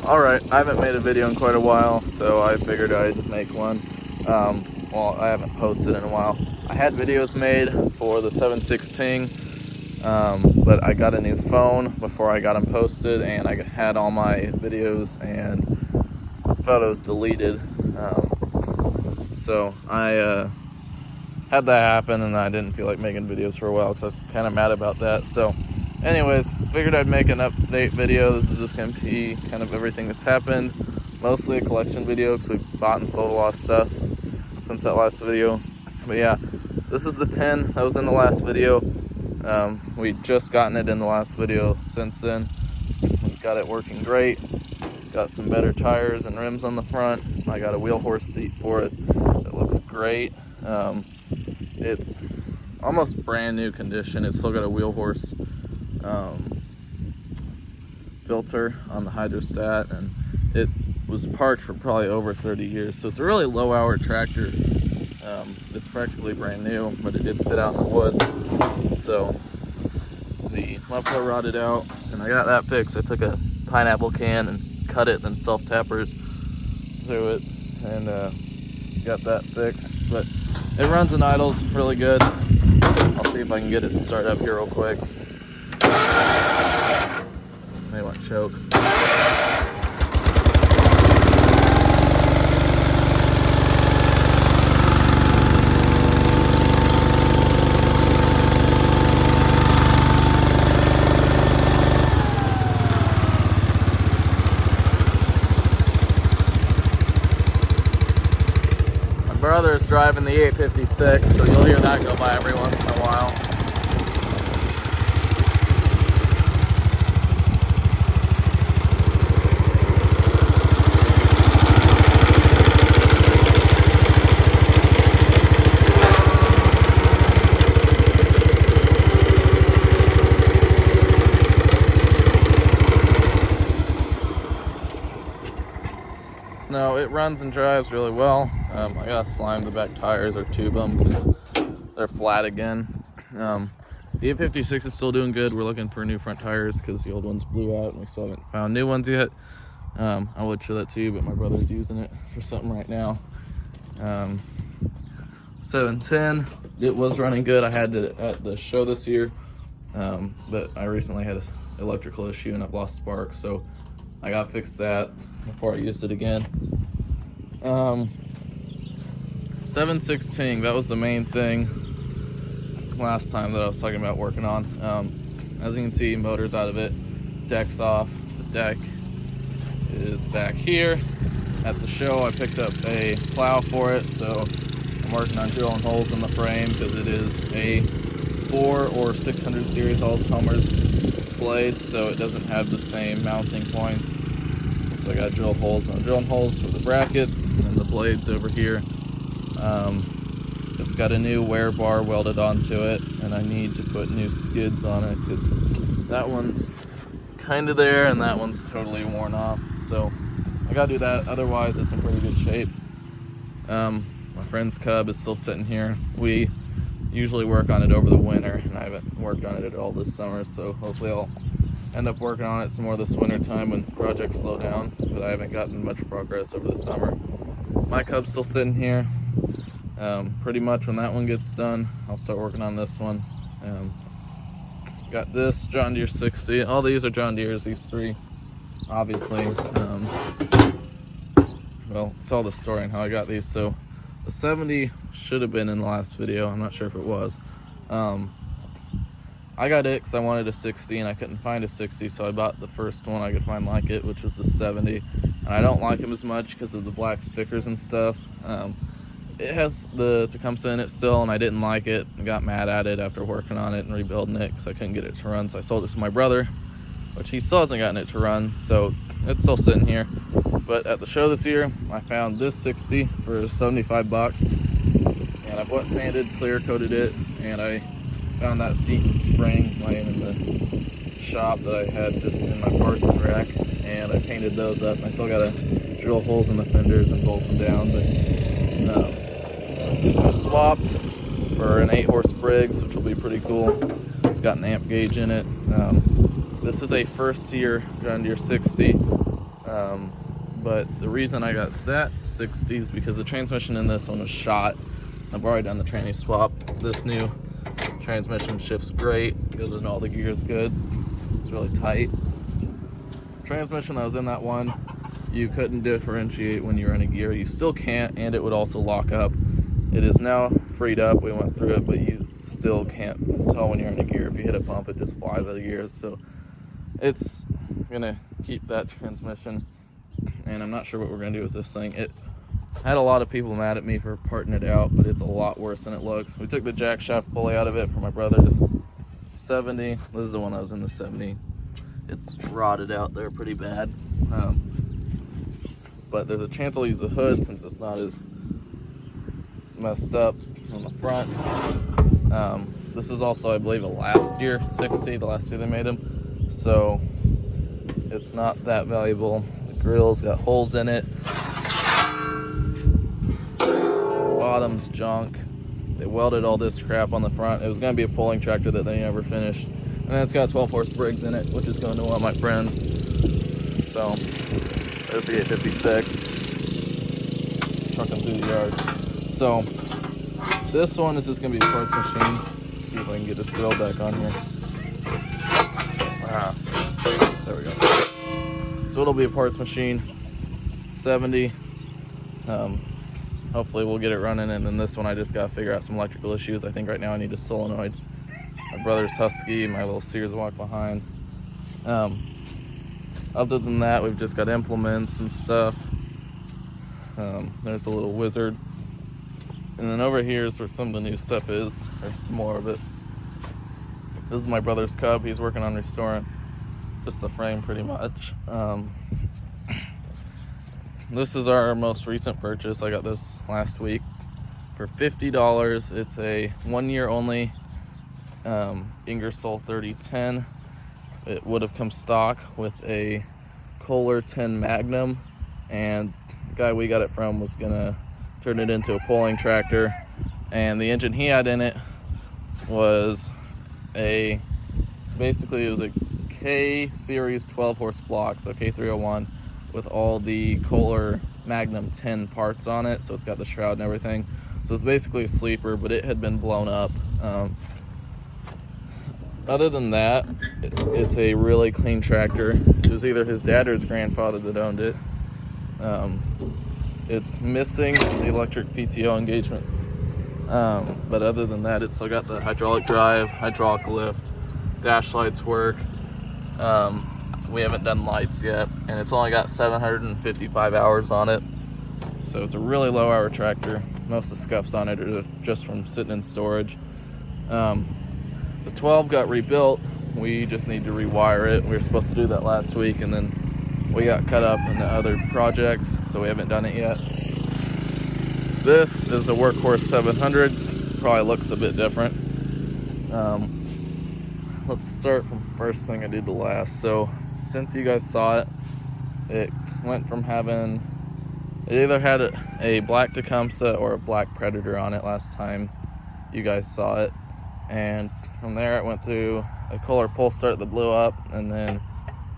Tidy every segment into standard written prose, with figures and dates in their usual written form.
Alright, I haven't made a video in quite a while, so I figured I'd make one. Well, I haven't posted in a while. I had videos made for the 716, but I got a new phone before I got them posted, and I had all my videos and photos deleted. So I had that happen, and I didn't feel like making videos for a while because I was kind of mad about that. So anyways, figured I'd make an update video. This is just going to be kind of everything that's happened. Mostly a collection video because we bought and sold a lot of stuff since that last video. But yeah, this is the 10 that was in the last video. We just gotten it in the last video since then. We've got it working great. Got some better tires and rims on the front. I got a wheel horse seat for it that looks great. It's almost brand new condition. It's still got a wheel horse filter on the hydrostat, and it was parked for probably over 30 years, so it's a really low hour tractor. It's practically brand new, but it did sit out in the woods, so the muffler rotted out, and I got that fixed. I took a pineapple can and cut it, then self-tappers through it, and got that fixed. But it runs and idles really good. I'll see if I can get it to start up here real quick. May want to choke. My brother's driving the 856, so you'll hear that go by every once in a while. No, it runs and drives really well. I gotta slime the back tires or tube them because they're flat again. The 856 is still doing good. We're looking for new front tires because the old ones blew out and we still haven't found new ones yet. I would show that to you, but my brother's using it for something right now. 710, it was running good. I had it at the show this year, but I recently had an electrical issue and I've lost spark, so I gotta fix that before I used it again. 716, that was the main thing last time that I was talking about working on. As you can see, motor's out of it, deck's off. The deck is back here. At the show, I picked up a plow for it, so I'm working on drilling holes in the frame because it is a 4 or 600 series Alstomers blade, so it doesn't have the same mounting points. So I got to drill holes, and I'm drilling holes for the brackets and then the blades over here. It's got a new wear bar welded onto it, and I need to put new skids on it because that one's kind of there and that one's totally worn off. So I got to do that, otherwise it's in pretty good shape. My friend's Cub is still sitting here. We usually work on it over the winter, and I haven't worked on it at all this summer, so hopefully I'll end up working on it some more this winter time when projects slow down, but I haven't gotten much progress over the summer. My Cub's still sitting here. Pretty much when that one gets done, I'll start working on this one. Got this John Deere 60. All these are John Deere's, these three, obviously. Well, it's all the story on how I got these. So the 70 should have been in the last video. I'm not sure if it was. I got it because I wanted a 60 and I couldn't find a 60, so I bought the first one I could find like it, which was the 70. And I don't like them as much because of the black stickers and stuff. It has the Tecumseh in it still, and I didn't like it. I got mad at it after working on it and rebuilding it because I couldn't get it to run, so I sold it to my brother, which he still hasn't gotten it to run, so it's still sitting here. But at the show this year, I found this 60 for 75 bucks, and I've wet sanded, clear coated it, and I found that seat and spring laying in the shop that I had just in my parts rack, and I painted those up. I still gotta drill holes in the fenders and bolt them down, but it's been swapped for an 8-horse Briggs, which will be pretty cool. It's got an amp gauge in it. This is a first year John Deere 60. But the reason I got that 60 is because the transmission in this one was shot. I've already done the tranny swap. This new transmission shifts great, goes in all the gears good. It's really tight. Transmission that was in that one, you couldn't differentiate when you were in a gear. You still can't, and it would also lock up. It is now freed up. We went through it, but you still can't tell when you're in a gear. If you hit a bump, it just flies out of gears. So it's gonna keep that transmission, and I'm not sure what we're gonna do with this thing. It had a lot of people mad at me for parting it out, but it's a lot worse than it looks. We took the jack shaft pulley out of it for my brother's 70. This is the one that was in the 70. It's rotted out there pretty bad. But there's a chance I'll use the hood since it's not as messed up on the front. This is also, I believe, a last year 60, the last year they made them. So it's not that valuable. The grill's got holes in it. Bottom's junk. They welded all this crap on the front. It was going to be a pulling tractor that they never finished. And then it's got 12 horse Briggs in it, which is going to one of my friends. So there's the 856 trucking through the yard. So this one is just going to be a parts machine. Let's see if I can get this grill back on here. There we go. So it'll be a parts machine, 70. Hopefully we'll get it running. And then this one, I just got to figure out some electrical issues. I think right now I need a solenoid. My brother's Husky, my little Sears walk behind. Other than that, we've just got implements and stuff. There's a little wizard. And then over here is where some of the new stuff is, or some more of it. This is my brother's Cub. He's working on restoring just the frame pretty much. This is our most recent purchase. I got this last week for $50. It's a 1 year only Ingersoll 3010. It would have come stock with a Kohler 10 Magnum, and the guy we got it from was gonna turn it into a pulling tractor, and the engine he had in it was basically it was a K series 12 horse block, so K301, with all the Kohler Magnum 10 parts on it. So it's got the shroud and everything. So it's basically a sleeper, but it had been blown up. Other than that, it's a really clean tractor. It was either his dad or his grandfather that owned it. It's missing the electric PTO engagement. But other than that, it's still got the hydraulic drive, hydraulic lift, dash lights work. We haven't done lights yet, and it's only got 755 hours on it. So it's a really low hour tractor. Most of the scuffs on it are just from sitting in storage. The 12 got rebuilt. We just need to rewire it. We were supposed to do that last week, and then we got cut up into other projects, so we haven't done it yet. This is a Workhorse 700. Probably looks a bit different. Let's start from first thing I did to last. So since you guys saw it, it went from having, it either had a black Tecumseh or a black Predator on it last time you guys saw it. And from there it went through a Kohler pull start that blew up, and then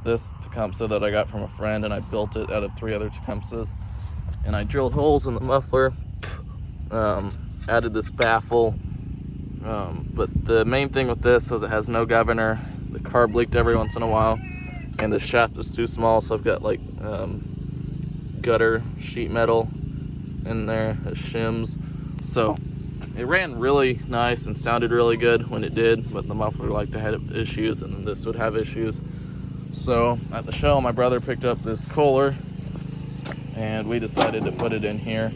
this Tecumseh that I got from a friend, and I built it out of 3 other Tecumsehs. And I drilled holes in the muffler, added this baffle. But the main thing with this is it has no governor. The carb leaked every once in a while, and the shaft is too small, so I've got like gutter sheet metal in there as shims. So it ran really nice and sounded really good when it did, but the muffler liked to have issues, and then this would have issues. So at the show, my brother picked up this Kohler, and we decided to put it in here.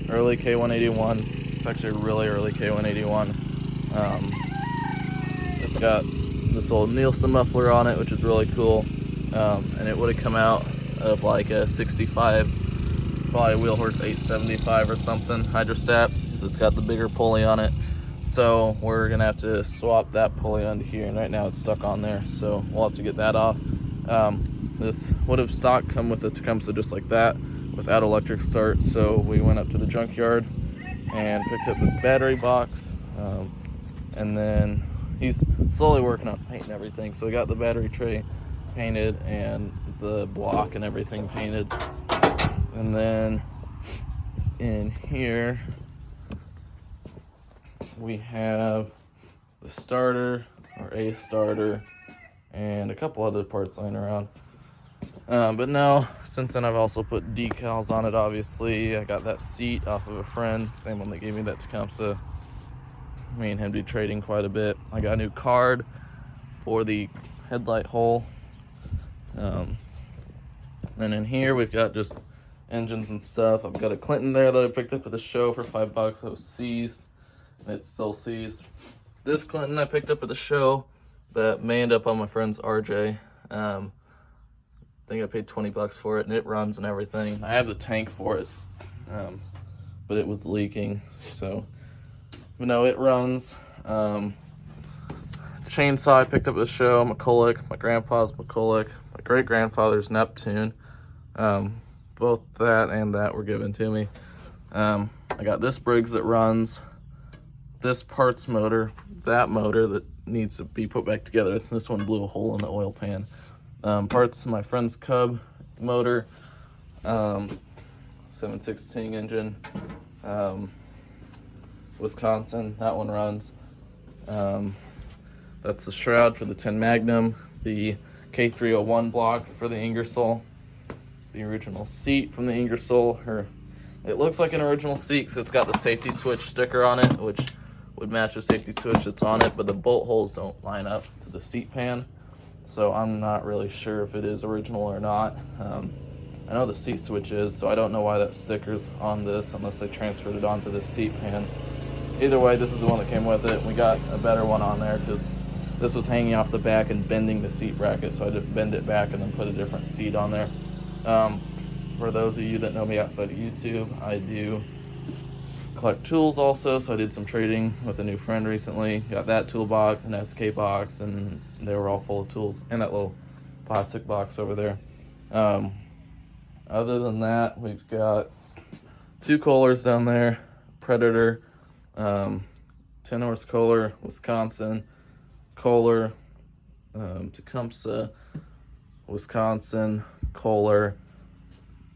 Early K181. It's actually a really early K181. It's got this little Nielsen muffler on it, which is really cool. And it would have come out of like a 65, probably a Wheelhorse 875 or something, hydrostat, because it's got the bigger pulley on it. So we're gonna have to swap that pulley onto here, and right now it's stuck on there, so we'll have to get that off. This would have stock come with the Tecumseh just like that, without electric start. So we went up to the junkyard and picked up this battery box, and then he's slowly working on painting everything. So we got the battery tray painted and the block and everything painted. And then in here we have the starter, or a starter, and a couple other parts laying around. But now, since then, I've also put decals on it, obviously. I got that seat off of a friend, same one that gave me that Tecumseh. Me and him be trading quite a bit. I got a new card for the headlight hole. And in here, we've got just engines and stuff. I've got a Clinton there that I picked up at the show for $5 that was seized, and it's still seized. This Clinton I picked up at the show that may end up on my friend's RJ. I think I paid $20 for it, and it runs and everything. I have the tank for it, but it was leaking, so, but no, it runs. Chainsaw I picked up at the show, McCulloch, my grandpa's McCulloch, my great-grandfather's Neptune. Both that and that were given to me. I got this Briggs that runs, this parts motor, that motor that needs to be put back together. This one blew a hole in the oil pan. Parts my friend's Cub motor, 716 engine, Wisconsin, that one runs. That's the shroud for the 10 Magnum, the K301 block for the Ingersoll, the original seat from the Ingersoll. It looks like an original seat because it's got the safety switch sticker on it, which would match the safety switch that's on it, but the bolt holes don't line up to the seat pan, so I'm not really sure if it is original or not. I know the seat switch is, so I don't know why that sticker's on this unless they transferred it onto the seat pan. Either way, this is the one that came with it. We got a better one on there because this was hanging off the back and bending the seat bracket, so I had to bend it back and then put a different seat on there. For those of you that know me outside of YouTube, I do collect tools also, so I did some trading with a new friend recently. Got that toolbox and SK box, and they were all full of tools, and that little plastic box over there. Other than that, we've got 2 Kohlers down there, Predator, 10 horse Kohler, Wisconsin, Kohler, Tecumseh, Wisconsin, Kohler,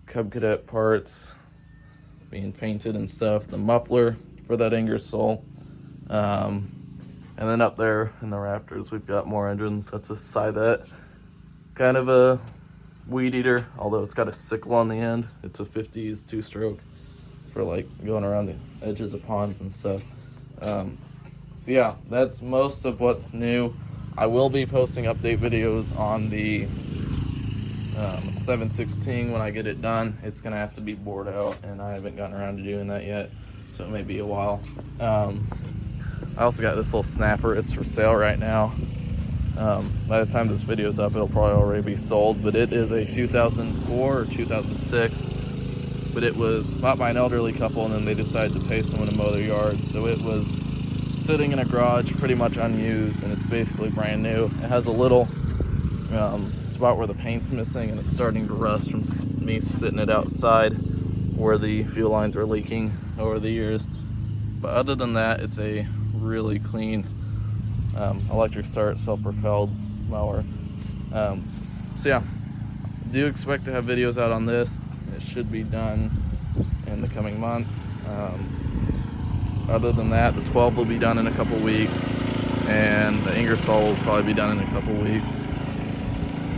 Cub Cadet parts being painted and stuff, the muffler for that Ingersoll, and then up there in the Raptors we've got more engines. That's a Sidette, kind of a weed eater, although it's got a sickle on the end. It's a 50s 2-stroke for like going around the edges of ponds and stuff. So yeah, that's most of what's new. I will be posting update videos on the 716 when I get it done. It's gonna have to be bored out, and I haven't gotten around to doing that yet, so it may be a while. I also got this little snapper. It's for sale right now. By the time this video's up, it'll probably already be sold, but it is a 2004 or 2006, but it was bought by an elderly couple, and then they decided to pay someone to mow their yard, so it was sitting in a garage pretty much unused, and it's basically brand new. It has a little spot where the paint's missing, and it's starting to rust from me sitting it outside where the fuel lines are leaking over the years. But other than that, it's a really clean electric start, self-propelled mower. So yeah, do expect to have videos out on this. It should be done in the coming months. Other than that, the 12 will be done in a couple weeks, and the Ingersoll will probably be done in a couple weeks.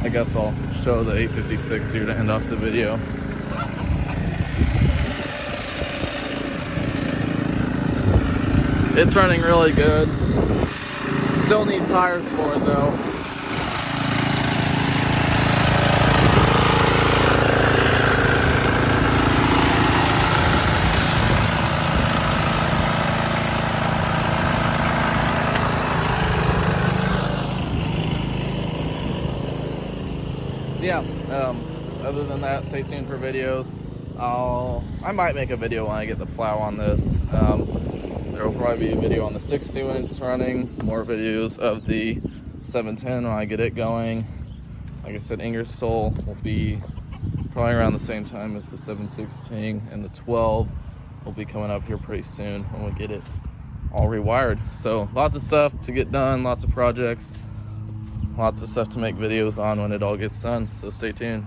I guess I'll show the 856 here to end off the video. It's running really good. Still need tires for it though. Yeah, other than that, stay tuned for videos. I might make a video when I get the plow on this. There will probably be a video on the 60 when it's running, more videos of the 710 when I get it going. Like I said, Ingersoll will be probably around the same time as the 716, and the 12 will be coming up here pretty soon when we get it all rewired. So lots of stuff to get done, lots of projects. lots of stuff to make videos on when it all gets done, so stay tuned.